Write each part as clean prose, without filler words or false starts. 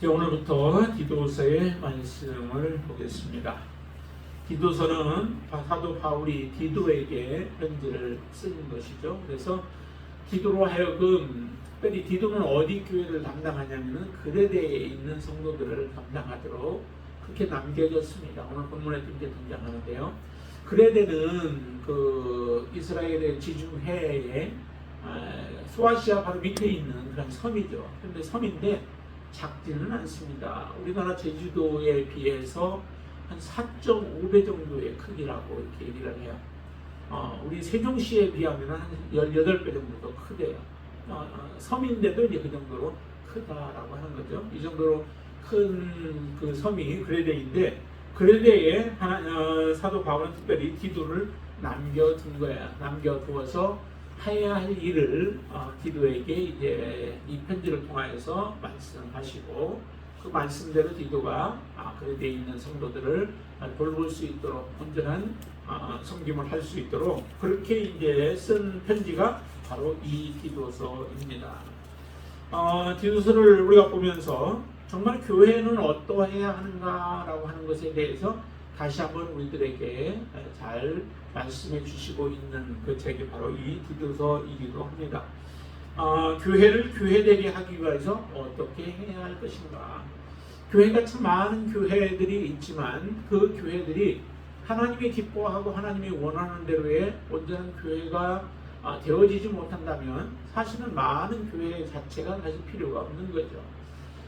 이제 오늘부터 디도서의 말씀을 보겠습니다. 디도서는 사도 바울이 디도에게 편지를 쓴 것이죠. 그래서 디도로 하여금 특별히 디도는 어디 교회를 담당하냐면은 그레데에 있는 성도들을 담당하도록 그렇게 남겨졌습니다. 오늘 본문에 이제 등장하는데요. 그레데는 그 이스라엘의 지중해에 소아시아 바로 밑에 있는 그런 섬이죠. 그런데 섬인데 작지는 않습니다. 우리나라 제주도에 비해서 한 4.5배 정도의 크기라고 이렇게 얘기를 해요. 우리 세종시에 비하면 한 18배 정도 더 크대요. 섬인데도 이제 그 정도로 크다라고 하는 거죠. 이 정도로 큰 그 섬이 그레데인데, 그레데에 사도 바울은 특별히 디도를 남겨둔 거야. 남겨두어서 해야 할 일을 디도에게 이제 이 편지를 통하여서 말씀하시고, 그 말씀대로 디도가 그레데에 있는 성도들을 돌볼 수 있도록 온전한 섬김을 할 수 있도록 그렇게 이제 쓴 편지가 바로 이 디도서입니다. 디도서를 우리가 보면서 정말 교회는 어떠해야 하는가라고 하는 것에 대해서 다시 한번 우리들에게 잘 말씀해 주시고 있는 그 책이 바로 이 디도서이기도 합니다. 교회를 교회되게 하기 위해서 어떻게 해야 할 것인가. 교회가 참 많은 교회들이 있지만 그 교회들이 하나님이 기뻐하고 하나님이 원하는 대로의 온전한 교회가 되어지지 못한다면 사실은 많은 교회 자체가 사실 필요가 없는 거죠.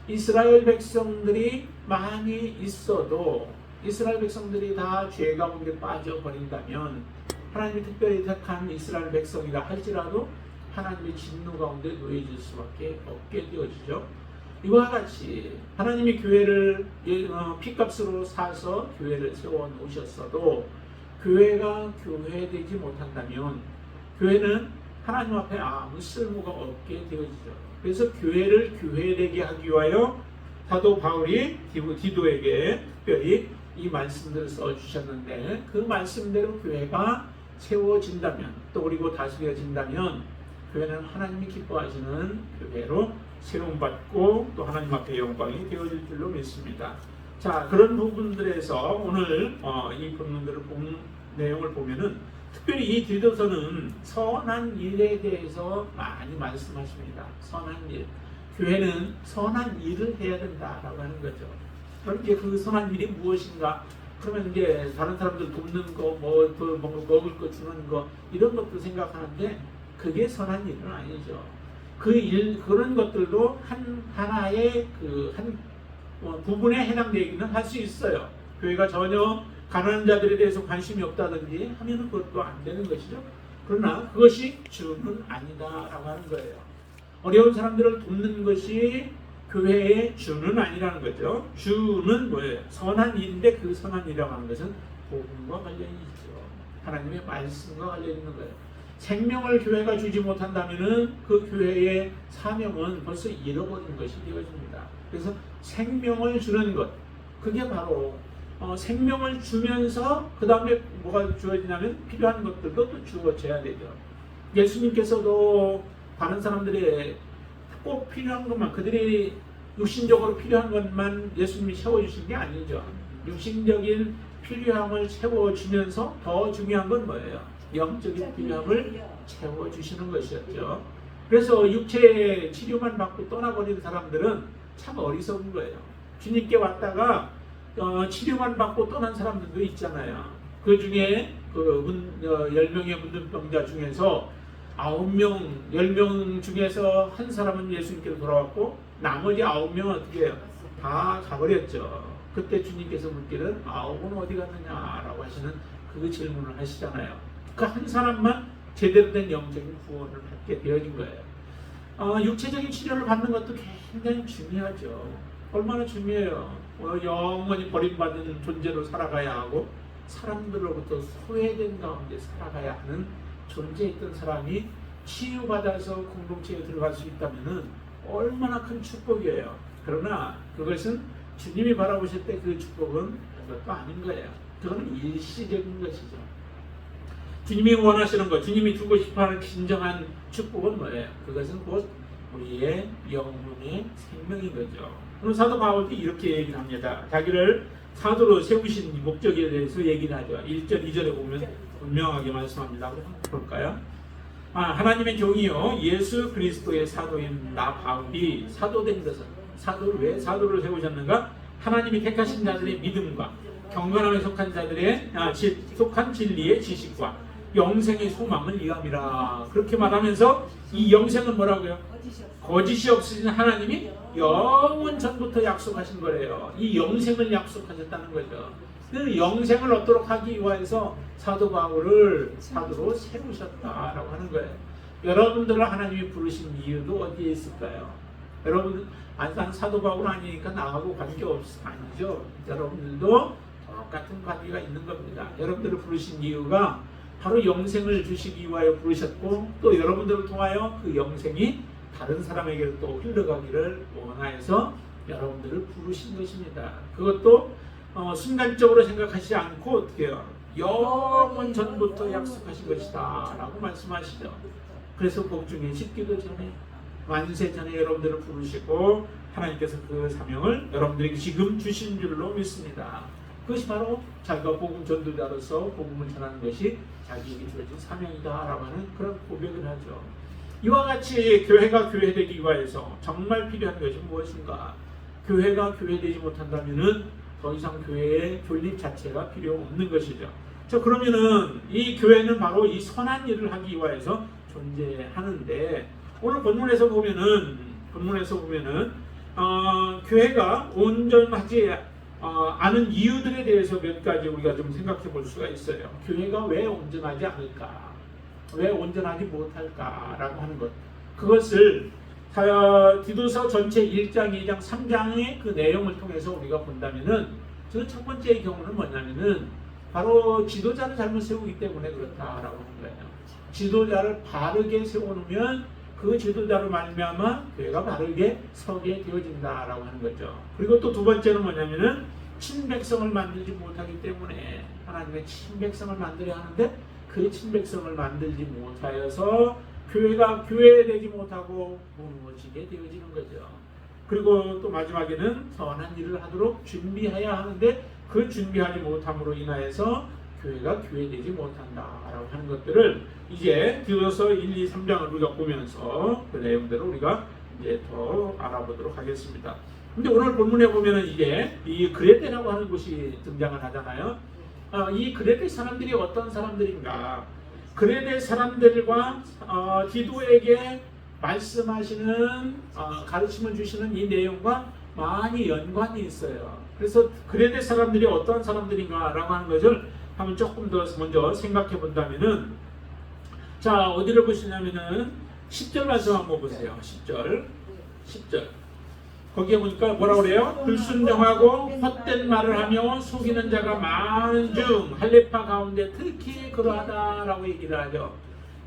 이스라엘 백성들이 많이 있어도 이스라엘 백성들이 다 죄 가운데 빠져버린다면, 하나님이 특별히 택한 이스라엘 백성이라 할지라도 하나님의 진노 가운데 놓여질 수밖에 없게 되어지죠. 이와 같이 하나님이 교회를 핏값으로 사서 교회를 세워 놓으셨어도 교회가 교회되지 못한다면 교회는 하나님 앞에 아무 쓸모가 없게 되어지죠. 그래서 교회를 교회되게 하기 위하여 사도 바울이 디도에게 특별히 이 말씀들을 써주셨는데, 그 말씀대로 교회가 세워진다면, 또 그리고 다스려진다면 교회는 하나님이 기뻐하시는 교회로 세움받고 또 하나님 앞에 영광이 되어질 줄로 믿습니다. 자, 그런 부분들에서 오늘 이 본문들을 내용을 보면은 특별히 이 디도서는 선한 일에 대해서 많이 말씀하십니다. 선한 일. 교회는 선한 일을 해야 된다라고 하는 거죠. 그럼 이제 그 선한 일이 무엇인가? 그러면 이제 다른 사람들 돕는 거, 먹을 거 주는 거, 이런 것도 생각하는데 그게 선한 일은 아니죠. 그런 것들도 하나의 부분에 해당되기는 할 수 있어요. 교회가 전혀 가난한 자들에 대해서 관심이 없다든지 하면은 그것도 안 되는 것이죠. 그러나 그것이 주는 아니다라고 하는 거예요. 어려운 사람들을 돕는 것이 교회의 주는 아니라는 거죠. 주는 뭐예요? 선한 일인데 그 선한 일이라고 하는 것은 복음과 관련이 있죠. 하나님의 말씀과 관련이 있는 거예요. 생명을 교회가 주지 못한다면은 그 교회의 사명은 벌써 잃어버린 것이 되어집니다. 그래서 생명을 주는 것, 그게 바로 생명을 주면서 그 다음에 뭐가 주어지냐면 필요한 것들도 또 주어져야 되죠. 예수님께서도 다른 사람들의 꼭 필요한 것만, 그들이 육신적으로 필요한 것만 예수님이 채워주신 게 아니죠. 육신적인 필요함을 채워주면서 더 중요한 건 뭐예요? 영적인 필요함을 채워주시는 것이었죠. 그래서 육체 치료만 받고 떠나버리는 사람들은 참 어리석은 거예요. 주님께 왔다가 치료만 받고 떠난 사람들도 있잖아요. 그 중에 10명의 문둥병자 중에서 10명 중에서 한 사람은 예수님께로 돌아왔고 나머지 9명은 어떻게 해요? 다 가버렸죠. 그때 주님께서 묻기를 9은 어디 갔느냐라고 하시는 그 질문을 하시잖아요. 그 한 사람만 제대로 된 영적인 구원을 받게 되어진 거예요. 육체적인 치료를 받는 것도 굉장히 중요하죠. 얼마나 중요해요. 영원히 버림받은 존재로 살아가야 하고 사람들로부터 소외된 가운데 살아가야 하는 존재였던 사람이 치유받아서 공동체에 들어갈 수 있다면 얼마나 큰 축복이에요. 그러나 그것은 주님이 바라보실 때 그 축복은 그것도 아닌 거예요. 그거는 일시적인 것이죠. 주님이 원하시는 것, 주님이 주고 싶어하는 진정한 축복은 뭐예요? 그것은 곧 우리의 영혼의 생명인 거죠. 오늘 사도 바울도 이렇게 얘기를 합니다. 자기를 사도로 세우신 목적에 대해서 얘기를 하죠. 1절, 2절에 보면 분명하게 말씀합니다. 한번 볼까요? 하나님의 종이요 예수 그리스도의 사도인 나 바울이 사도된 것은 사도를 왜 사도를 세우셨는가? 하나님이 택하신 자들의 믿음과 경건함에 속한 자들의 속한 진리의 지식과 영생의 소망을 위함이라. 그렇게 말하면서 이 영생은 뭐라고요? 거짓이 없으신 하나님이 영원 전부터 약속하신 거래요. 이 영생을 약속하셨다는 거죠. 그 영생을 얻도록 하기 위해서 사도 바울을 사도로 세우셨다라고 하는 거예요. 여러분들을 하나님이 부르신 이유도 어디에 있을까요? 여러분, 난 사도 바울 아니니까 나하고 관계없어. 아니죠. 여러분들도 똑같은 관계가 있는 겁니다. 여러분들을 부르신 이유가 바로 영생을 주시기 위하여 부르셨고, 또 여러분들을 통하여 그 영생이 다른 사람에게 또 흘러가기를 원하여서 여러분들을 부르신 것입니다. 그것도 순간적으로 생각하지 않고 어떻게 해요? 영원 전부터 약속하신 것이다 라고 말씀하시죠. 그래서 복중에 십기도 전에 만세 전에 여러분들을 부르시고 하나님께서 그 사명을 여러분들에게 지금 주신 줄로 믿습니다. 그것이 바로 자기가 복음 전도자로서 복음을 전하는 것이 자기에게 주어진 사명이다 라고 하는 그런 고백을 하죠. 이와 같이 교회가 교회되기 위해서 정말 필요한 것이 무엇인가? 교회가 교회되지 못한다면은 더 이상 교회의 존립 자체가 필요 없는 것이죠. 자, 그러면은 이 교회는 바로 이 선한 일을 하기 위해서 존재하는데, 오늘 본문에서 보면은 교회가 온전하지 않은 이유들에 대해서 몇 가지 우리가 좀 생각해 볼 수가 있어요. 교회가 왜 온전하지 않을까? 왜 온전하지 못할까라고 하는 것. 그것을 디도서 전체 1장, 2장, 3장의 그 내용을 통해서 우리가 본다면은 그 첫 번째의 경우는 뭐냐면은 바로 지도자를 잘못 세우기 때문에 그렇다라고 하는 거예요. 지도자를 바르게 세워놓으면 그 지도자로 말미암아 교회가 바르게 서게 되어진다라고 하는 거죠. 그리고 또 두 번째는 뭐냐면은 친백성을 만들지 못하기 때문에 하나님의 친백성을 만들어야 하는데 그 친백성을 만들지 못하여서 교회가 교회되지 못하고 무너지게 되어지는 거죠. 그리고 또 마지막에는 선한 일을 하도록 준비해야 하는데 그 준비하지 못함으로 인하여서 교회가 교회되지 못한다라고 하는 것들을 이제 디도서 1, 2, 3장을 우리가 보면서 그 내용대로 우리가 이제 더 알아보도록 하겠습니다. 근데 오늘 본문에 보면은 이제 이 그레데라고 하는 곳이 등장을 하잖아요. 이 그레데 사람들이 어떤 사람들인가? 그레데 사람들과 디도에게 말씀하시는 가르침을 주시는 이 내용과 많이 연관이 있어요. 그래서 그레데 사람들이 어떤 사람들인가라고 하는 것을 한번 조금 더 먼저 생각해 본다면은, 자, 어디를 보시냐면은 10절 말씀 한번 보세요. 10절. 거기에 보니까 뭐라고 그래요? 불순종하고 헛된 말을 하며 속이는 자가 많은 중 할례파 가운데 특히 그러하다라고 얘기를 하죠.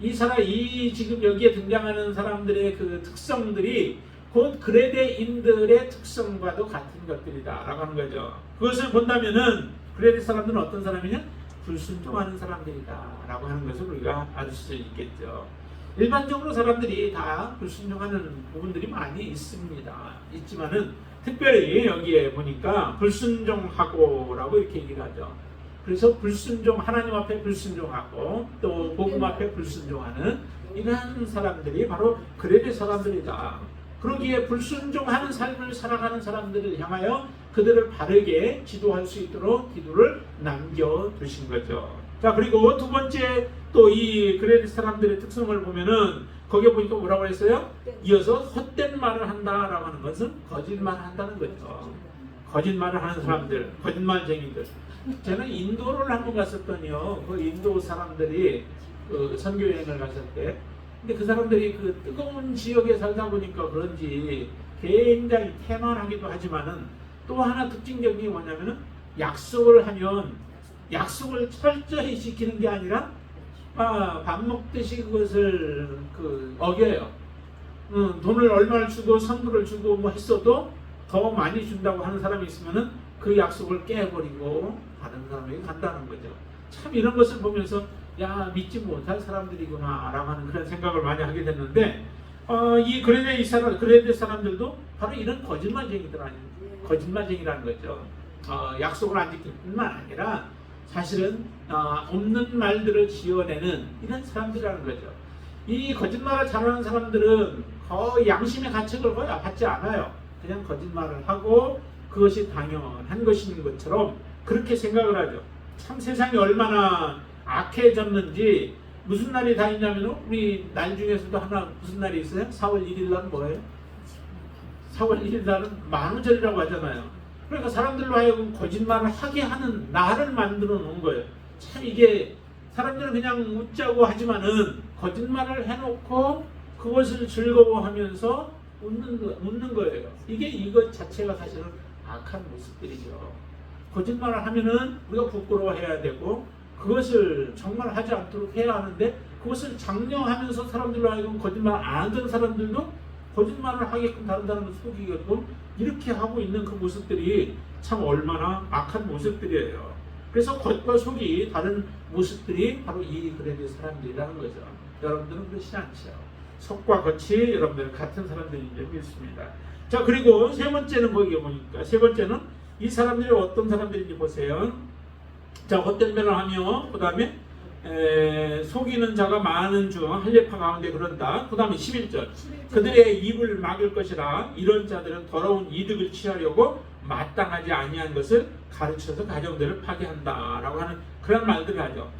이 지금 여기에 등장하는 사람들의 그 특성들이 곧 그레데인들의 특성과도 같은 것들이다라고 하는 거죠. 그것을 본다면은 그레데 사람들은 어떤 사람이냐? 불순종하는 사람들이다라고 하는 것을 우리가 알 수 있겠죠. 일반적으로 사람들이 다 불순종하는 부분들이 많이 있지만은 특별히 여기에 보니까 불순종하고라고 이렇게 얘기를 하죠. 그래서 하나님 앞에 불순종하고 또 복음 앞에 불순종하는 이러한 사람들이 바로 그레데 사람들이다. 그러기에 불순종하는 삶을 살아가는 사람들을 향하여 그들을 바르게 지도할 수 있도록 기도를 남겨두신 거죠. 자, 그리고 두 번째 또 이 그레데 사람들의 특성을 보면은 거기에 보니까 뭐라고 했어요? 이어서 헛된 말을 한다라고 하는 것은 거짓말을 한다는 거죠. 거짓말을 하는 사람들, 거짓말쟁이들. 저는 인도를 한번 갔었더니요. 그 인도 사람들이 그 선교 여행을 갔을 때, 근데 그 사람들이 그 뜨거운 지역에 살다 보니까 그런지 굉장히 태만하기도 하지만은 또 하나 특징적인 게 뭐냐면은 약속을 하면 약속을 철저히 지키는 게 아니라 밥 먹듯이 그것을 어겨요. 돈을 얼마를 주고 선물을 주고 뭐 했어도 더 많이 준다고 하는 사람이 있으면은 그 약속을 깨버리고 다른 사람에게 간다는 거죠. 참 이런 것을 보면서 야, 믿지 못할 사람들이구나 라고 하는 그런 생각을 많이 하게 됐는데, 이 그레데 사람들도 바로 이런 거짓말쟁이들 아니에요. 거짓말쟁이라는 거죠. 약속을 안 지킬 뿐만 아니라 사실은 없는 말들을 지어내는 이런 사람들이라는 거죠. 이 거짓말을 잘하는 사람들은 거의 양심의 가책을 거의 받지 않아요. 그냥 거짓말을 하고 그것이 당연한 것인 것처럼 그렇게 생각을 하죠. 참 세상이 얼마나 악해졌는지. 무슨 날이 다 있냐면 우리 날 중에서도 하나 무슨 날이 있어요? 4월 1일 날은 뭐예요? 4월 1일 날은 만우절이라고 하잖아요. 그러니까 사람들로 하여금 거짓말을 하게 하는 날을 만들어 놓은 거예요. 참 이게 사람들은 그냥 웃자고 하지만은 거짓말을 해놓고 그것을 즐거워하면서 웃는 거예요. 이것 자체가 사실은 악한 모습들이죠. 거짓말을 하면은 우리가 부끄러워해야 되고 그것을 정말 하지 않도록 해야 하는데 그것을 장려하면서 사람들로 하여금 거짓말 안 하던 사람들도 거짓말을 하게끔 다른 사람을 속이게끔 이렇게 하고 있는 그 모습들이 참 얼마나 악한 모습들이에요. 그래서 겉과 속이 다른 모습들이 바로 이 그레데 사람들이라는 거죠. 여러분들은 그렇지 않죠. 속과 겉이 여러분들 같은 사람들인 줄 믿습니다. 자, 그리고 세 번째는 거기에 보니까 세 번째는 이 사람들이 어떤 사람들인지 보세요. 자, 헛된 말을 하며 그 다음에 속이는 자가 많은 중 할례파 가운데 그런다. 그 다음에 11절 그들의 입을 막을 것이라. 이런 자들은 더러운 이득을 취하려고 마땅하지 아니한 것을 가르쳐서 가정들을 파괴한다 라고 하는 그런 말들을 하죠.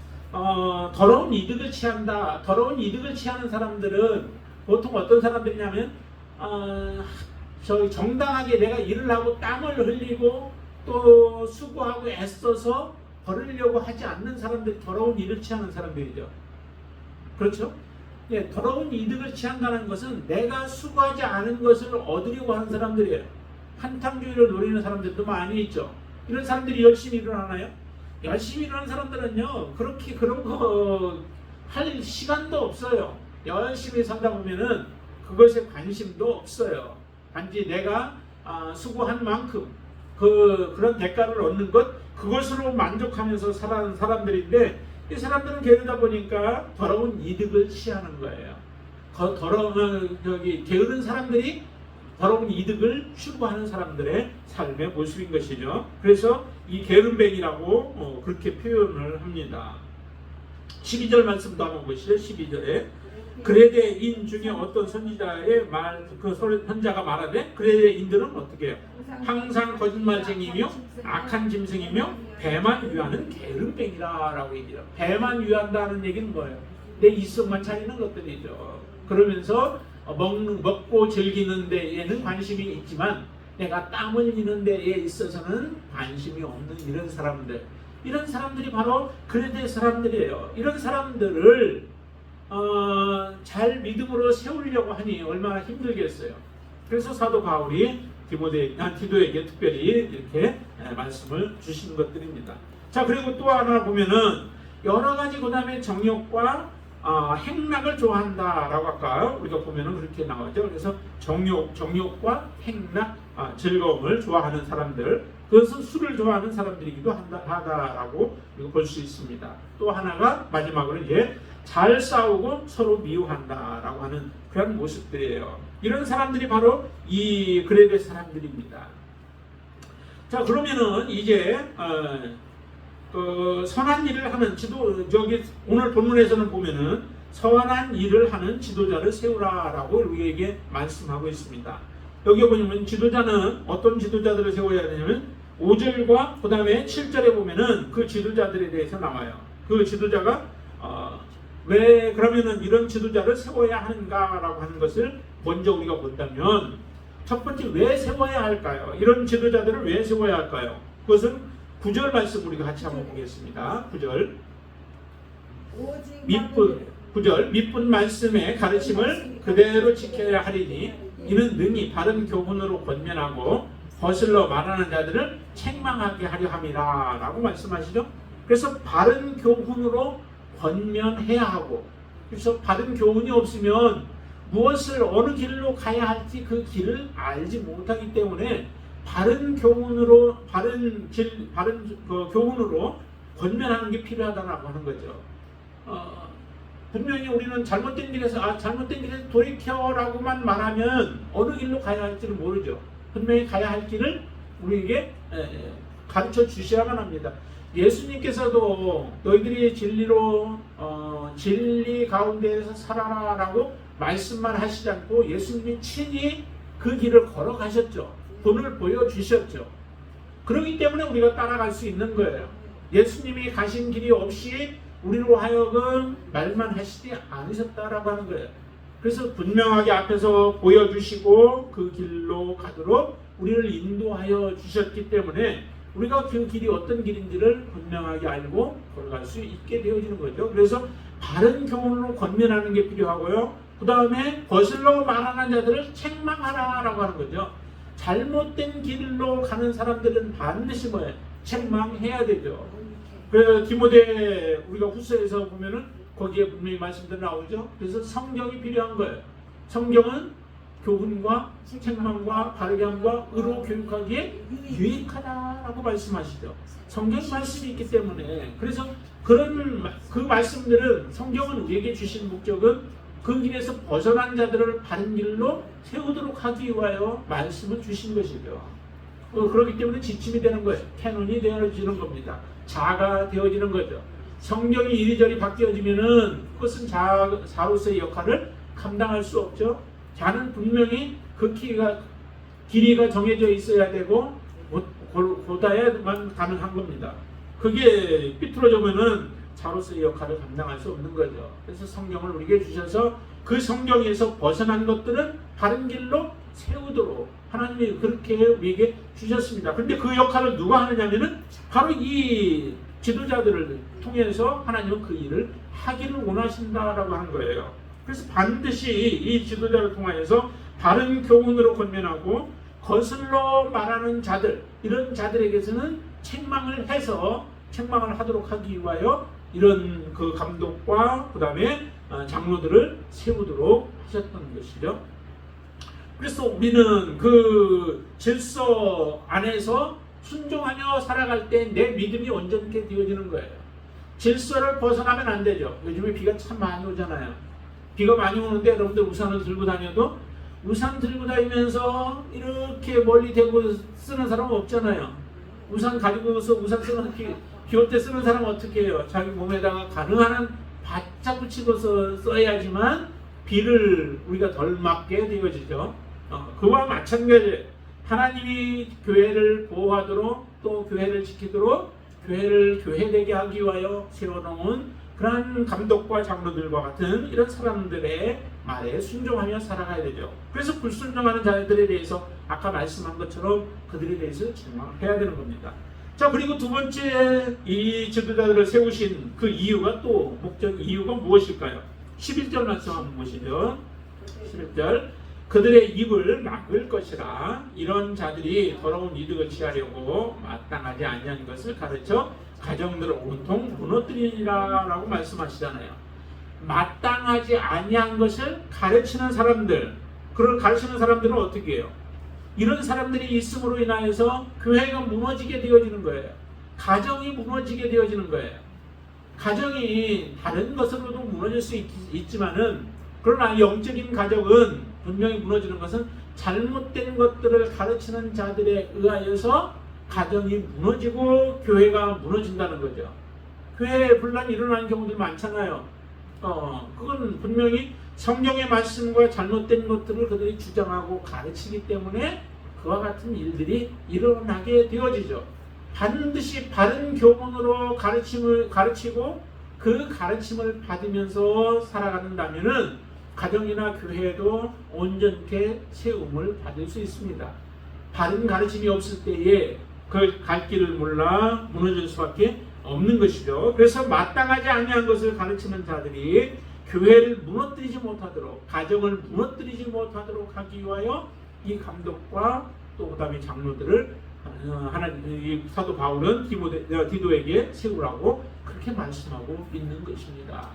더러운 이득을 취한다. 더러운 이득을 취하는 사람들은 보통 어떤 사람들이냐면 정당하게 내가 일을 하고 땀을 흘리고 또 수고하고 애써서 벌으려고 하지 않는 사람들이 더러운 이득을 취하는 사람들이죠. 그렇죠? 예, 더러운 이득을 취한다는 것은 내가 수고하지 않은 것을 얻으려고 하는 사람들이에요. 한탕주의를 노리는 사람들도 많이 있죠. 이런 사람들이 열심히 일을 하나요? 열심히 일하는 사람들은요, 그렇게 그런 거 할 시간도 없어요. 열심히 살다 보면은 그것에 관심도 없어요. 단지 내가 수고한 만큼 그런 대가를 얻는 것, 그것으로 만족하면서 살아가는 사람들인데, 이 사람들은 게으르다 보니까 더러운 이득을 취하는 거예요. 게으른 사람들이 더러운 이득을 추구하는 사람들의 삶의 모습인 것이죠. 그래서 이 게으름뱅이라고 그렇게 표현을 합니다. 12절 말씀도 한번 보시죠. 12절에 그레데인 중에 어떤 선지자의 그 선자가 말하되 그레데인들은 어떻게 해요? 항상 거짓말쟁이며 악한 짐승이며 배만 위하는 게으름뱅이라고 얘기해요. 배만 위한다는 얘기는 뭐예요? 내 이성만 차리는 것들이죠. 그러면서 먹고 즐기는 데에는 관심이 있지만 내가 땀 흘리는 데에 있어서는 관심이 없는 이런 사람들이 바로 그레데 사람들이에요. 이런 사람들을 잘 믿음으로 세우려고 하니 얼마나 힘들겠어요. 그래서 사도 바울이 디도에게 특별히 이렇게 말씀을 주신 것들입니다. 자, 그리고 또 하나 보면은 여러 가지 그 다음에 정욕과 행락을 좋아한다라고 아까 우리가 보면은 그렇게 나오죠. 그래서 정욕과 행락, 즐거움을 좋아하는 사람들, 그것은 술을 좋아하는 사람들이기도 하다라고 볼 수 있습니다. 또 하나가 마지막으로 이제 잘 싸우고 서로 미워한다라고 하는 그런 모습들이에요. 이런 사람들이 바로 이 그레데 사람들입니다. 자, 그러면은 이제 선한 일을 하는 오늘 본문에서는 보면은 선한 일을 하는 지도자를 세우라라고 우리에게 말씀하고 있습니다. 여기 보면 지도자는 어떤 지도자들을 세워야 되냐면 5절과 그 다음에 7절에 보면은 그 지도자들에 대해서 나와요. 그 지도자가 왜 그러면은 이런 지도자를 세워야 하는가라고 하는 것을 먼저 우리가 본다면 첫 번째 왜 세워야 할까요? 이런 지도자들을 왜 세워야 할까요? 그것은 9절 말씀 우리가 같이 한번 보겠습니다. 9절 밑분 말씀의 가르침을 그대로 지켜야 하리니 이는 능히 바른 교훈으로 권면하고 거슬러 말하는 자들을 책망하게 하려 함이라 라고 말씀하시죠. 그래서 바른 교훈으로 권면해야 하고, 그래서 바른 교훈이 없으면 무엇을 어느 길로 가야 할지 그 길을 알지 못하기 때문에 바른 교훈으로 교훈으로 권면하는 게 필요하다라고 하는 거죠. 분명히 우리는 잘못된 길에서 잘못된 길에서 돌이켜라고만 말하면 어느 길로 가야 할지를 모르죠. 분명히 가야 할 길을 우리에게 가르쳐 주셔야만 합니다. 예수님께서도 너희들이 진리로 진리 가운데에서 살아라라고 말씀만 하시지 않고 예수님이 친히 그 길을 걸어가셨죠. 본을 보여주셨죠. 그렇기 때문에 우리가 따라갈 수 있는 거예요. 예수님이 가신 길이 없이 우리로 하여금 말만 하시지 않으셨다라고 하는 거예요. 그래서 분명하게 앞에서 보여주시고 그 길로 가도록 우리를 인도하여 주셨기 때문에 우리가 그 길이 어떤 길인지를 분명하게 알고 걸어갈 수 있게 되어지는 거죠. 그래서 바른 교훈으로 권면하는 게 필요하고요. 그 다음에 거슬러 말하는 자들을 책망하라라고 하는 거죠. 잘못된 길로 가는 사람들은 반드시 뭐예요? 책망해야 되죠. 그래서 디모데 우리가 후서에서 보면은 거기에 분명히 말씀도 나오죠. 그래서 성경이 필요한 거예요. 성경은 교훈과 책망과 바르게 함과 의로 교육하기에 유익하다라고 말씀하시죠. 성경 말씀이 있기 때문에 그래서 그 말씀들은 성경은 우리에게 주신 목적은 그 길에서 벗어난 자들을 바른 길로 세우도록 하기 위하여 말씀을 주신 것이죠. 그렇기 때문에 지침이 되는 거예요. 캐논이 되어지는 겁니다. 자가 되어지는 거죠. 성경이 이리저리 바뀌어지면은 그것은 자로서의 역할을 감당할 수 없죠. 자는 분명히 그 길이가 정해져 있어야 되고 곧아야만 가능한 겁니다. 그게 삐뚤어지면은 자로서의 역할을 감당할 수 없는 거죠. 그래서 성경을 우리에게 주셔서 그 성경에서 벗어난 것들은 바른 길로 세우도록 하나님이 그렇게 우리에게 주셨습니다. 그런데 그 역할을 누가 하느냐면은 바로 이 지도자들을 통해서 하나님은 그 일을 하기를 원하신다라고 하는 거예요. 그래서 반드시 이 지도자를 통하여서 바른 교훈으로 권면하고 거슬러 말하는 자들, 이런 자들에게서는 책망을 해서 책망을 하도록 하기 위하여 이런 그 감독과 그 다음에 장로들을 세우도록 하셨던 것이죠. 그래서 우리는 그 질서 안에서 순종하며 살아갈 때 내 믿음이 온전케 되어지는 거예요. 질서를 벗어나면 안 되죠. 요즘에 비가 참 많이 오잖아요. 비가 많이 오는데 여러분들 우산을 들고 다녀도 우산 들고 다니면서 이렇게 멀리 대고 쓰는 사람은 없잖아요. 우산 가지고서 우산 쓰는 비 올 때 쓰는 사람은 어떻게 해요? 자기 몸에다가 가능한 한 바짝 붙이고서 써야지만 비를 우리가 덜 맞게 되어지죠. 그와 마찬가지예요. 하나님이 교회를 보호하도록 또 교회를 지키도록 교회를 교회되게 하기 위하여 세워놓은 그러한 감독과 장로들과 같은 이런 사람들의 말에 순종하며 살아가야 되죠. 그래서 불순종하는 자들에 대해서 아까 말씀한 것처럼 그들에 대해서 책망해야 되는 겁니다. 자, 그리고 두 번째 이 지도자들을 세우신 그 이유가 또 이유가 무엇일까요? 11절 말씀 한번 보시죠. 11절 그들의 입을 막을 것이라 이런 자들이 더러운 이득을 취하려고 마땅하지 아니한 것을 가르쳐 가정들을 온통 무너뜨리리라 라고 말씀하시잖아요. 마땅하지 아니한 것을 가르치는 사람들, 그걸 가르치는 사람들은 어떻게 해요? 이런 사람들이 있음으로 인하여서 교회가 무너지게 되어지는 거예요. 가정이 무너지게 되어지는 거예요. 가정이 다른 것으로도 무너질 수 있지만은 그러나 영적인 가정은 분명히 무너지는 것은 잘못된 것들을 가르치는 자들에 의하여서 가정이 무너지고 교회가 무너진다는 거죠. 교회에 분란이 일어나는 경우들이 많잖아요. 그건 분명히 성경의 말씀과 잘못된 것들을 그들이 주장하고 가르치기 때문에 그와 같은 일들이 일어나게 되어지죠. 반드시 바른 교훈으로 가르치고 그 가르침을 받으면서 살아간다면은 가정이나 교회도 온전케 세움을 받을 수 있습니다. 바른 가르침이 없을 때에 그 갈 길을 몰라 무너질 수밖에 없는 것이죠. 그래서 마땅하지 아니한 것을 가르치는 자들이 교회를 무너뜨리지 못하도록, 가정을 무너뜨리지 못하도록 하기 위하여 이 감독과 또 그다음에 장로들을 이 사도 바울은 디도에게 세우라고 그렇게 말씀하고 있는 것입니다.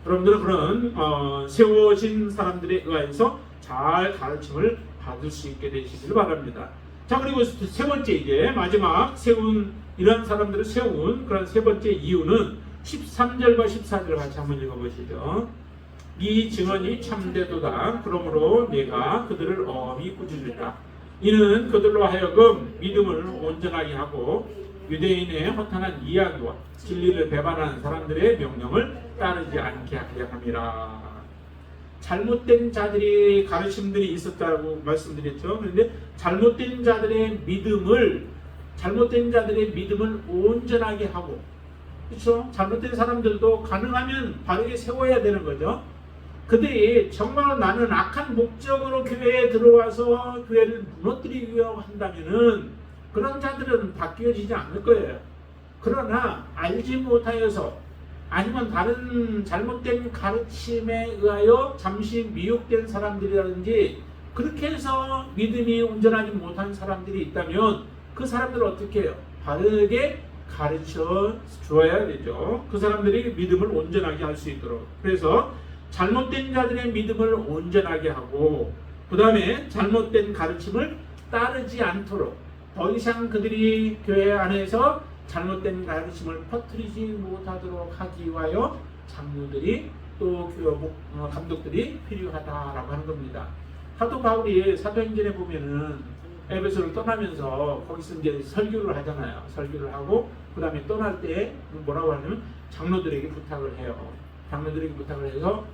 여러분들은 그런 세워진 사람들에 의해서 잘 가르침을 받을 수 있게 되시길 바랍니다. 자, 그리고 세 번째 이제 마지막 이런 사람들을 세운 그런 세 번째 이유는 13절과 14절 같이 한번 읽어보시죠. 네 증언이 참되도다. 그러므로 내가 그들을 엄히 꾸짖으리라. 이는 그들로 하여금 믿음을 온전하게 하고 유대인의 허탄한 이야기와 진리를 배반하는 사람들의 명령을 따르지 않게 하려 함이라. 잘못된 자들이 가르침들이 있었다고 말씀드렸죠. 그런데 잘못된 자들의 믿음을 온전하게 하고, 그렇죠? 잘못된 사람들도 가능하면 바르게 세워야 되는 거죠. 그들이 정말 나는 악한 목적으로 교회에 들어와서 교회를 무너뜨리려고 한다면은 그런 자들은 바뀌어지지 않을 거예요. 그러나 알지 못하여서 아니면 다른 잘못된 가르침에 의하여 잠시 미혹된 사람들이라든지 그렇게 해서 믿음이 온전하지 못한 사람들이 있다면 그 사람들을 어떻게 해요? 바르게 가르쳐 주어야 되죠. 그 사람들이 믿음을 온전하게 할 수 있도록. 그래서 잘못된 자들의 믿음을 온전하게 하고, 그 다음에 잘못된 가르침을 따르지 않도록, 더 이상 그들이 교회 안에서 잘못된 가르침을 퍼뜨리지 못하도록 하기 위하여 장로들이 또 감독들이 필요하다라고 하는 겁니다. 사도 바울이 사도행전에 보면은 에베소를 떠나면서 거기서 이제 설교를 하잖아요. 설교를 하고 그 다음에 떠날 때 뭐라고 하냐면 장로들에게 부탁을 해요. 장로들에게 부탁을 해서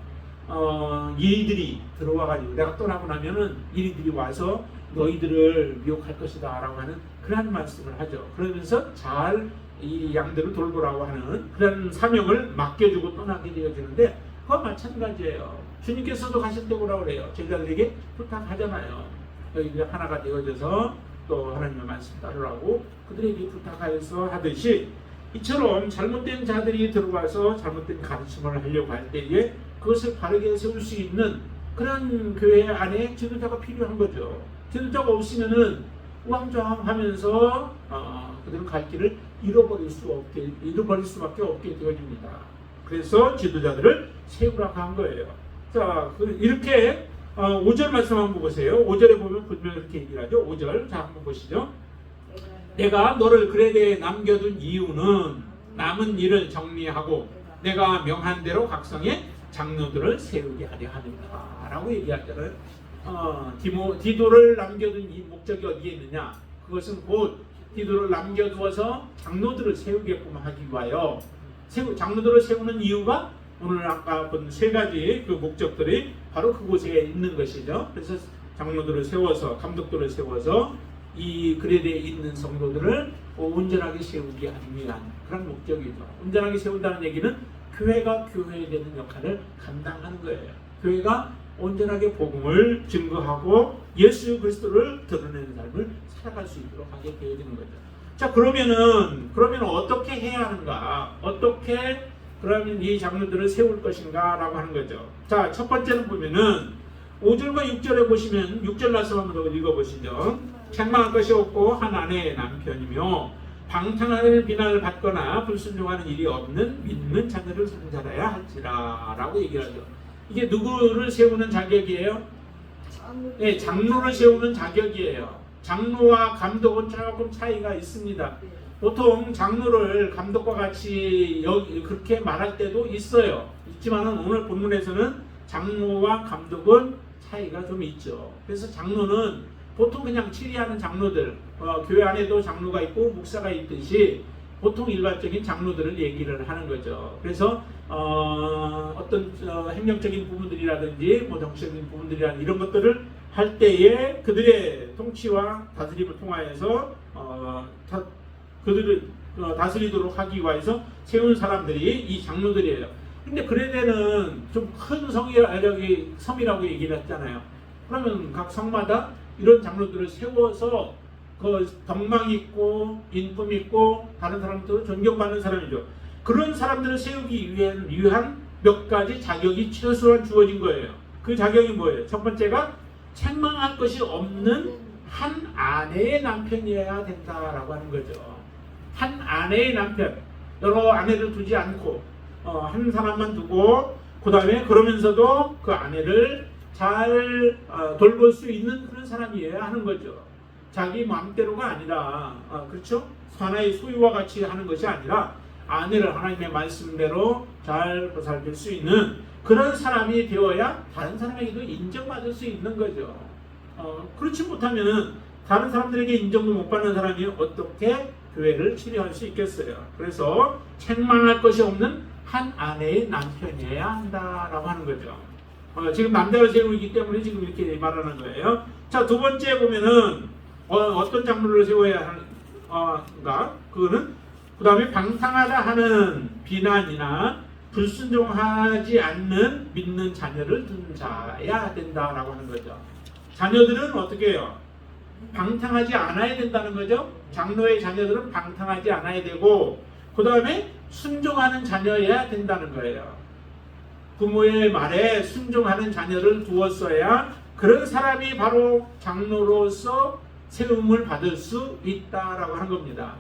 이들이 들어와가지고 내가 떠나고 나면은 이들이 와서 너희들을 미혹할 것이다 라고 하는 그런 말씀을 하죠. 그러면서 잘 이 양들을 돌보라고 하는 그런 사명을 맡겨주고 떠나게 되어지는데 그건 마찬가지예요. 주님께서도 가실 때 뭐라고 그래요? 제자들에게 부탁하잖아요. 너희들이 하나가 되어져서 또 하나님의 말씀 따르라고 그들에게 부탁하여서 하듯이, 이처럼 잘못된 자들이 들어와서 잘못된 가르침을 하려고 할 때에 그것을 바르게 세울 수 있는 그런 교회 안에 지도자가 필요한 거죠. 지도자가 없으면은 우왕좌왕하면서 그들은 갈 길을 잃어버릴 수밖에 없게 되어집니다. 그래서 지도자들을 세우라고 한 거예요. 자, 이렇게 5절 말씀 한번 보세요. 5절에 보면 분명히 이렇게 얘기를 하죠. 5절 자 한번 보시죠. 내가 너를 그레데에 남겨둔 이유는 남은 일을 정리하고 내가 명한 대로 각성의 장로들을 세우게 하려 함이다 라고 얘기하잖아요. 디도를 남겨둔 이 목적이 어디에 있느냐? 그것은 곧 디도를 남겨두어서 장로들을 세우게끔 하기 위하여, 장로들을 세우는 이유가 오늘 아까 본 세 가지 그 목적들이 바로 그곳에 있는 것이죠. 그래서 장로들을 세워서, 감독들을 세워서 이 그레데에 있는 성도들을 온전하게 세우게 하기 위한 그런 목적이죠. 온전하게 세운다는 얘기는 교회가 교회에 되는 역할을 감당하는 거예요. 교회가 온전하게 복음을 증거하고 예수 그리스도를 드러내는 삶을 살아갈 수 있도록 하게 되어지는 거죠. 자, 그러면 어떻게 해야 하는가? 어떻게 그러면 이 장로들을 세울 것인가? 라고 하는 거죠. 자, 첫 번째는 보면은 5절과 6절에 보시면 6절 말씀 한번 더 읽어보시죠. 책망할 것이 없고 한 아내의 남편이며 방탕한 비난을 받거나 불순종하는 일이 없는 믿는 자녀를 상자라야 할지라 라고 얘기하죠. 이게 누구를 세우는 자격이에요? 네, 장로를 세우는 자격이에요. 장로와 감독은 조금 차이가 있습니다. 보통 장로를 감독과 같이 그렇게 말할 때도 있어요. 있지만은 오늘 본문에서는 장로와 감독은 차이가 좀 있죠. 그래서 장로는 보통 그냥 치리하는 장로들, 교회 안에도 장로가 있고 목사가 있듯이 보통 일반적인 장로들을 얘기를 하는 거죠. 그래서 어떤 행정적인 부분들이라든지 정치적인 부분들이라든지 이런 것들을 할 때에 그들의 통치와 다스림을 통하여서 그들을 다스리도록 하기 위해서 세운 사람들이 이 장로들이에요. 근데 그레데는 좀 큰 섬이라고 얘기를 했잖아요. 그러면 각 성마다 이런 장로들을 세워서 그 덕망 있고 인품 있고 다른 사람들을 존경받는 사람이죠. 그런 사람들을 세우기 위한 몇 가지 자격이 최소한 주어진 거예요. 그 자격이 뭐예요? 첫 번째가 책망할 것이 없는 한 아내의 남편이어야 된다라고 하는 거죠. 한 아내의 남편, 여러 아내를 두지 않고 한 사람만 두고 그 다음에 그러면서도 그 아내를 잘 돌볼 수 있는 그런 사람이어야 하는 거죠. 자기 마음대로가 아니라 그렇죠? 하나의 소유와 같이 하는 것이 아니라 아내를 하나님의 말씀대로 잘 보살필 수 있는 그런 사람이 되어야 다른 사람에게도 인정받을 수 있는 거죠. 그렇지 못하면은 다른 사람들에게 인정도 못 받는 사람이 어떻게 교회를 치료할 수 있겠어요. 그래서 책망할 것이 없는 한 아내의 남편이어야 한다라고 하는 거죠. 지금 남자를 세우기 때문에 지금 이렇게 말하는 거예요. 자, 두 번째 보면은 어떤 장로를 세워야 하는가? 그거는 그 다음에 방탕하다 하는 비난이나 불순종하지 않는 믿는 자녀를 둔 자야 된다라고 하는 거죠. 자녀들은 어떻게 해요? 방탕하지 않아야 된다는 거죠. 장로의 자녀들은 방탕하지 않아야 되고, 그 다음에 순종하는 자녀여야 된다는 거예요. 부모의 말에 순종하는 자녀를 두었어야 그런 사람이 바로 장로로서 세움을 받을 수 있다라고 하는 겁니다.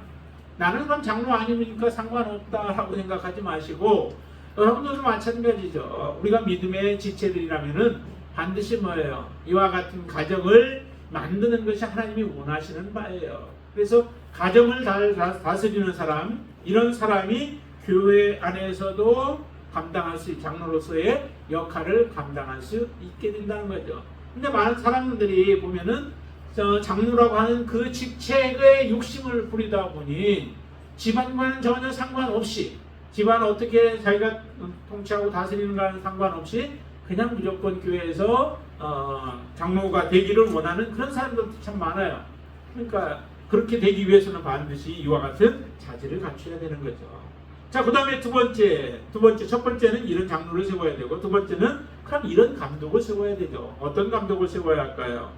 나는 그럼 장로 아니니까 상관없다라고 생각하지 마시고, 여러분들도 마찬가지죠. 우리가 믿음의 지체들이라면은 반드시 뭐예요? 이와 같은 가정을 만드는 것이 하나님이 원하시는 바예요. 그래서 가정을 다스리는 사람, 이런 사람이 교회 안에서도 감당할 수, 장로로서의 역할을 감당할 수 있게 된다는 거죠. 근데 많은 사람들이 보면은 장로라고 하는 그 직책의 욕심을 부리다 보니 집안과는 전혀 상관없이, 집안 어떻게 자기가 통치하고 다스리는가는 상관없이 그냥 무조건 교회에서 장로가 되기를 원하는 그런 사람들도 참 많아요. 그러니까 그렇게 되기 위해서는 반드시 이와 같은 자질을 갖춰야 되는 거죠. 자, 그 다음에 두 번째, 첫 번째는 이런 장로를 세워야 되고, 두 번째는 그럼 이런 감독을 세워야 되죠. 어떤 감독을 세워야 할까요?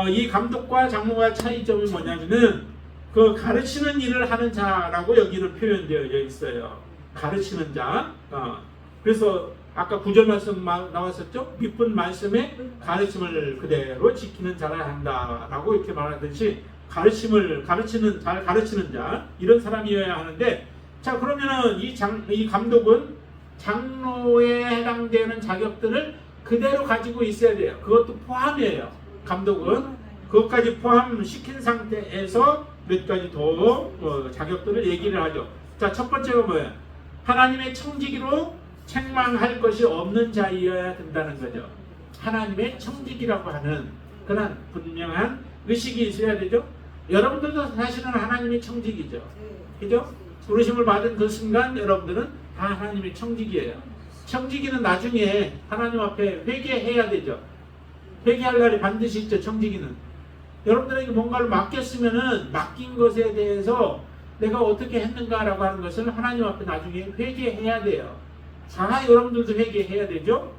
이 감독과 장로가 차이점이 뭐냐면은 그 가르치는 일을 하는 자라고 여기는 표현되어 있어요. 가르치는 자. 그래서 아까 구절 말씀 나왔었죠? 깊은 말씀에 가르침을 그대로 지키는 자라 한다라고 이렇게 말하듯이 잘 가르치는 자, 이런 사람이어야 하는데, 자, 그러면은 이 감독은 장로에 해당되는 자격들을 그대로 가지고 있어야 돼요. 그것도 포함이에요. 감독은 그것까지 포함시킨 상태에서 몇 가지 더 자격들을 얘기를 하죠. 자, 첫 번째가 뭐예요? 하나님의 청지기로 책망할 것이 없는 자이어야 된다는 거죠. 하나님의 청지기라고 하는 그런 분명한 의식이 있어야 되죠. 여러분들도 사실은 하나님의 청지기죠. 그죠? 부르심을 받은 그 순간 여러분들은 다 하나님의 청지기예요. 청지기는 나중에 하나님 앞에 회개해야 되죠. 회개할 날이 반드시 있죠. 청지기는 여러분들에게 뭔가를 맡겼으면은 맡긴 것에 대해서 내가 어떻게 했는가라고 하는 것을 하나님 앞에 나중에 회개해야 돼요. 다 여러분들도 회개해야 되죠.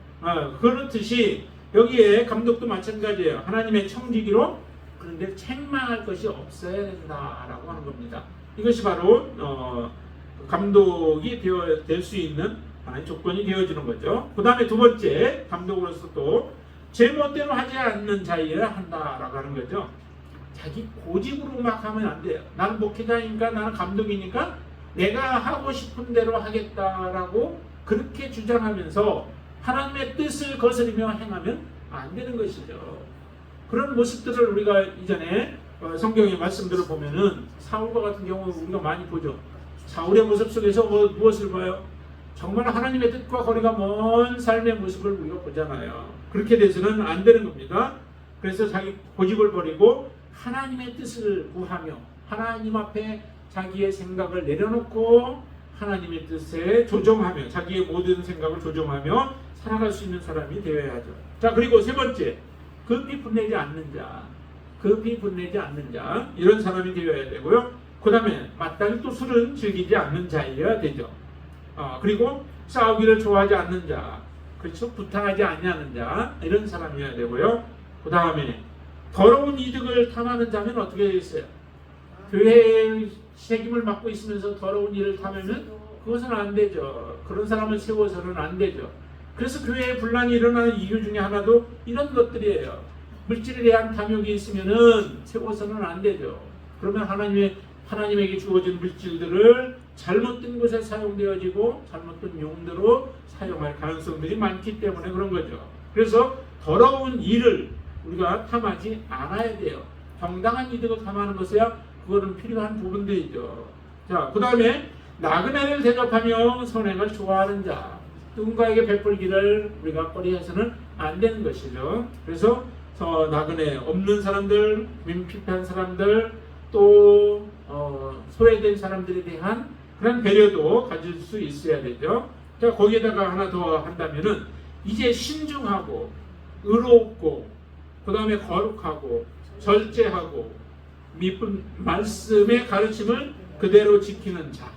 그렇듯이 여기에 감독도 마찬가지예요. 하나님의 청지기로, 그런데 책망할 것이 없어야 된다라고 하는 겁니다. 이것이 바로 감독이 될 수 있는 하나의 조건이 되어지는 거죠. 그 다음에 두 번째, 감독으로서 또 제멋대로 하지 않는 자이어야 한다라고 하는 거죠. 자기 고집으로 막 하면 안 돼요. 나는 목회자니까, 나는 감독이니까 내가 하고 싶은 대로 하겠다라고 그렇게 주장하면서 하나님의 뜻을 거스르며 행하면 안 되는 것이죠. 그런 모습들을 우리가 이전에 성경의 말씀들을 보면은 사울과 같은 경우 우리가 많이 보죠. 사울의 모습 속에서 무엇을 봐요? 정말 하나님의 뜻과 거리가 먼 삶의 모습을 우리가 보잖아요. 그렇게 돼서는 안 되는 겁니다. 그래서 자기 고집을 버리고 하나님의 뜻을 구하며 하나님 앞에 자기의 생각을 내려놓고 하나님의 뜻에 조정하며 자기의 모든 생각을 조정하며 살아갈 수 있는 사람이 되어야 하죠. 자, 그리고 세 번째, 급히 분내지 않는 자, 이런 사람이 되어야 되고요. 그 다음에 마땅히 또 술은 즐기지 않는 자이어야 되죠. 그리고 싸우기를 좋아하지 않는 자, 그렇죠? 부탁하지 아니하는 자, 이런 사람이어야 되고요. 그 다음에 더러운 이득을 탐하는 자면 어떻게 되겠어요? 교회의 책임을 맡고 있으면서 더러운 일을 탐하면 그것은 안 되죠. 그런 사람을 세워서는 안 되죠. 그래서 교회에 분란이 일어나는 이유 중에 하나도 이런 것들이에요. 물질에 대한 탐욕이 있으면은 세워서는 안 되죠. 그러면 하나님에게 주어진 물질들을 잘못된 곳에 사용되어지고 잘못된 용도로 사용할 가능성들이 많기 때문에 그런 거죠. 그래서 더러운 일을 우리가 탐하지 않아야 돼요. 정당한 이득을 탐하는 것이야 그거는 필요한 부분들이죠. 자, 그 다음에 나그네를 대접하며 선행을 좋아하는 자. 누군가에게 베풀기를 우리가 꺼리해서는 안 되는 것이죠. 그래서 나그네 없는 사람들, 민피한 사람들, 또 소외된 사람들에 대한 그런 배려도 가질 수 있어야 되죠. 자, 거기에다가 하나 더 한다면은 이제 신중하고 의롭고 그 다음에 거룩하고 절제하고 미쁜 말씀의 가르침을 그대로 지키는 자,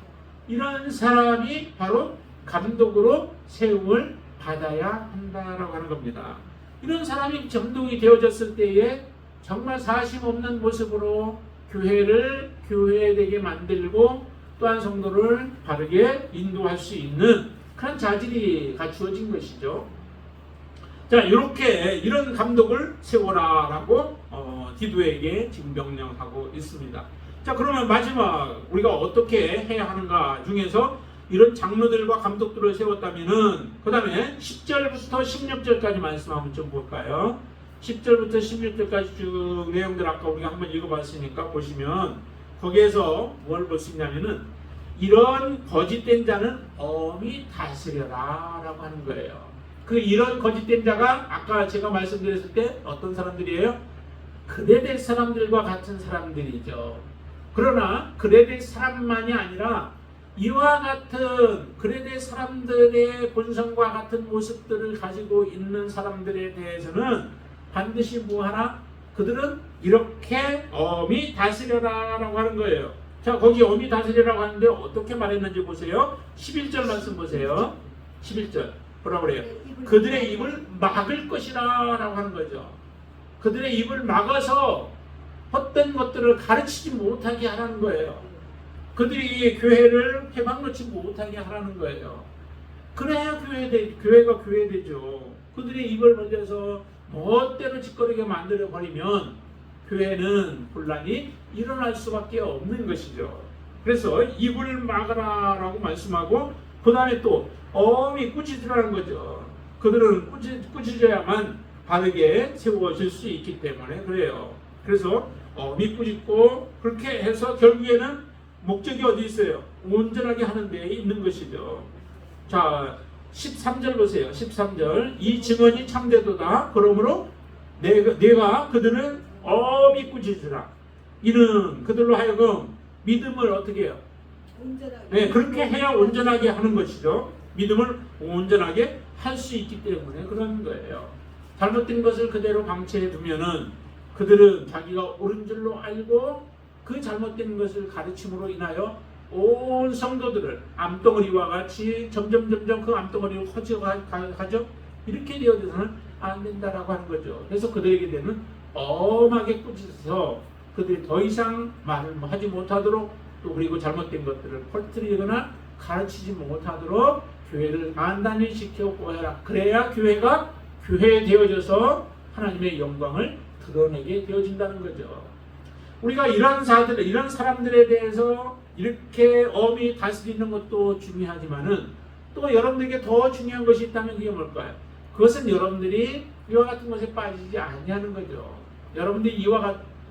이런 사람이 바로 감독으로 세움을 받아야 한다라고 하는 겁니다. 이런 사람이 감독이 되어졌을 때에 정말 사심 없는 모습으로 교회를 교회되게 만들고 또한 성도를 바르게 인도할 수 있는 그런 자질이 갖추어진 것이죠. 자, 이런 감독을 세워라라고 디도에게 지금 명령하고 있습니다. 자, 그러면 마지막 우리가 어떻게 해야 하는가 중에서 이런 장로들과 감독들을 세웠다면은 그 다음에 10절부터 16절까지 말씀 한번 좀 볼까요? 10절부터 16절까지 쭉 내용들 아까 우리가 한번 읽어봤으니까 보시면 거기에서 뭘 볼 수 있냐면은 이런 거짓된 자는 엄히 다스려라 라고 하는 거예요. 이런 거짓된 자가 아까 제가 말씀드렸을 때 어떤 사람들이에요? 그레데 사람들과 같은 사람들이죠. 그러나 그레데 사람만이 아니라 이와 같은 그레데 사람들의 본성과 같은 모습들을 가지고 있는 사람들에 대해서는 반드시 뭐하라? 그들은 이렇게 엄히 다스려라 라고 하는 거예요. 자, 거기 엄히 다스리라고 하는데 어떻게 말했는지 보세요. 11절 말씀 보세요. 11절 뭐라고 그래요? 그들의 입을 막을 것이라 라고 하는 거죠. 그들의 입을 막아서 헛된 것들을 가르치지 못하게 하라는 거예요. 그들이 교회를 해방 놓지 못하게 하라는 거예요. 그래야 교회가 교회되죠. 그들의 입을 벌려서 멋대로 짓거리게 만들어버리면 교회는 혼란이 일어날 수밖에 없는 것이죠. 그래서 입을 막아라 라고 말씀하고 그 다음에 또 엄히 꾸짖으라는 거죠. 그들은 꾸짖어야만 바르게 세워질 수 있기 때문에 그래요. 그래서 엄히 꾸짖고 그렇게 해서 결국에는 목적이 어디 있어요? 온전하게 하는 데에 있는 것이죠. 자, 13절 보세요. 13절 이 증언이 참되도다. 그러므로 내가 그들은 엄히 꾸짖으라. 이는 그들로 하여금 믿음을 어떻게 해요? 네, 그렇게 해야 온전하게 하는 것이죠. 믿음을 온전하게 할 수 있기 때문에 그런 거예요. 잘못된 것을 그대로 방치해 두면은 그들은 자기가 옳은 줄로 알고 그 잘못된 것을 가르침으로 인하여 온 성도들을 암덩어리와 같이 점점 그 암덩어리를 커져가죠. 이렇게 되어서는 안 된다라고 하는 거죠. 그래서 그들에게 되는 엄하게 꾸짖어서 그들이 더 이상 말을 하지 못하도록 또 그리고 잘못된 것들을 퍼뜨리거나 가르치지 못하도록 교회를 단단히 지켜보아야 해라. 그래야 교회가 교회되어져서 하나님의 영광을 드러내게 되어진다는 거죠. 우리가 이런 사람들에 대해서 이렇게 엄히 다스리는 것도 중요하지만은 또 여러분들에게 더 중요한 것이 있다면 그게 뭘까요? 그것은 여러분들이 이와 같은 것에 빠지지 아니하는 거죠. 여러분들이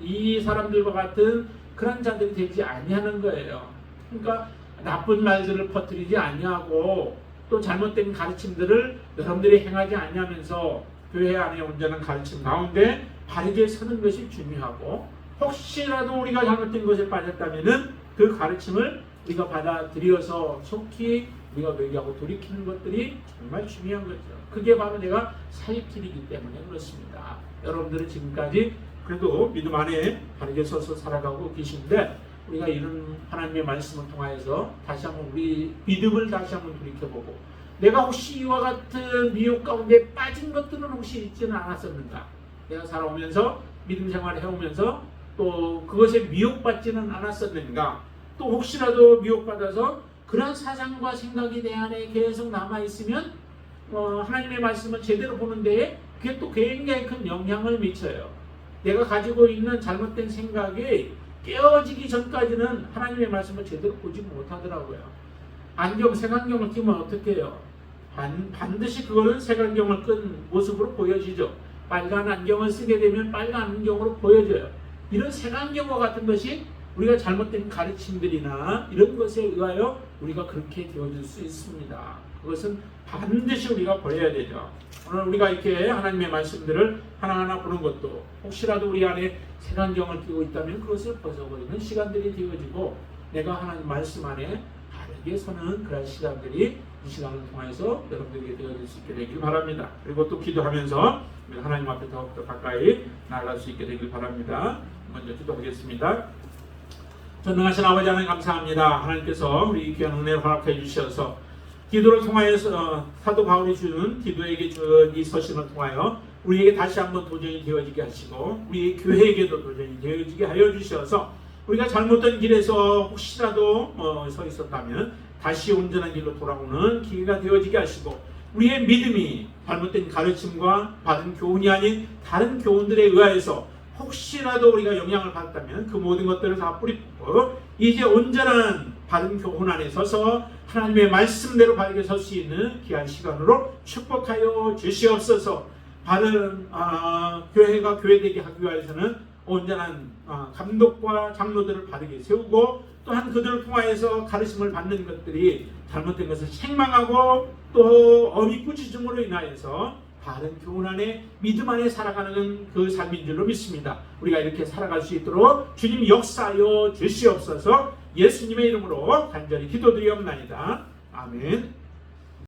이 사람들과 같은 그런 자들이 되지 아니하는 거예요. 그러니까 나쁜 말들을 퍼뜨리지 아니하고 또 잘못된 가르침들을 여러분들이 행하지 아니하면서 교회 안에 온전한 가르침 가운데 바르게 서는 것이 중요하고 혹시라도 우리가 잘못된 것에 빠졌다면은 그 가르침을 우리가 받아들여서 속히 우리가 회개하고 돌이키는 것들이 정말 중요한 거죠. 그게 바로 내가 사역길이기 때문에 그렇습니다. 여러분들은 지금까지 그래도 믿음 안에 바르게 서서 살아가고 계신데 우리가 이런 하나님의 말씀을 통하여서 다시 한번 우리 믿음을 다시 한번 돌이켜보고 내가 혹시 이와 같은 미혹 가운데 빠진 것들은 혹시 있지는 않았었는가? 내가 살아오면서 믿음 생활을 해오면서 또 그것에 미혹받지는 않았었는가? 또 혹시라도 미혹받아서 그런 사상과 생각이 내 안에 계속 남아있으면 하나님의 말씀을 제대로 보는 데에 그게 또 굉장히 큰 영향을 미쳐요. 내가 가지고 있는 잘못된 생각이 깨어지기 전까지는 하나님의 말씀을 제대로 보지 못하더라고요. 색안경을 끼면 어떻게 해요? 반드시 그거는 색안경을 끈 모습으로 보여지죠. 빨간 안경을 쓰게 되면 빨간 안경으로 보여져요. 이런 색안경과 같은 것이 우리가 잘못된 가르침들이나 이런 것에 의하여 우리가 그렇게 되어질 수 있습니다. 그것은 반드시 우리가 버려야 되죠. 오늘 우리가 이렇게 하나님의 말씀들을 하나하나 보는 것도 혹시라도 우리 안에 색안경을 끼고 있다면 그것을 벗어버리는 시간들이 되어지고 내가 하나님 말씀 안에 바르게 서는 그런 시간들이 이 시간을 통해서 여러분들에게 되어질 수 있게 되길 바랍니다. 그리고 또 기도하면서 하나님 앞에 더욱더 가까이 나아갈 수 있게 되길 바랍니다. 먼저 기도하겠습니다. 전능하신 아버지 하나님 감사합니다. 하나님께서 우리 귀한 은혜를 허락해 주셔서 기도를 통하여서 사도 바울이 주는 기도에게 준 이 서신을 통하여 우리에게 다시 한번 도전이 되어지게 하시고 우리 교회에게도 도전이 되어지게 하여 주셔서 우리가 잘못된 길에서 혹시라도 서 있었다면 다시 온전한 길로 돌아오는 기회가 되어지게 하시고 우리의 믿음이 잘못된 가르침과 받은 교훈이 아닌 다른 교훈들에 의하여서 혹시라도 우리가 영향을 받았다면 그 모든 것들을 다 뿌리뿌고 이제 온전한 바른 교훈 안에 서서 하나님의 말씀대로 바르게 설 수 있는 귀한 시간으로 축복하여 주시옵소서. 바른 교회가 교회되게 하기 위해서는 온전한 감독과 장로들을 바르게 세우고 또한 그들을 통하여서 가르침을 받는 것들이 잘못된 것을 책망하고 또 어미 꾸짖음으로 인하여서 바른 교훈 안에 믿음 안에 살아가는 그 삶인 줄로 믿습니다. 우리가 이렇게 살아갈 수 있도록 주님 역사하여 주시옵소서. 예수님의 이름으로 간절히 기도드리옵나이다. 아멘.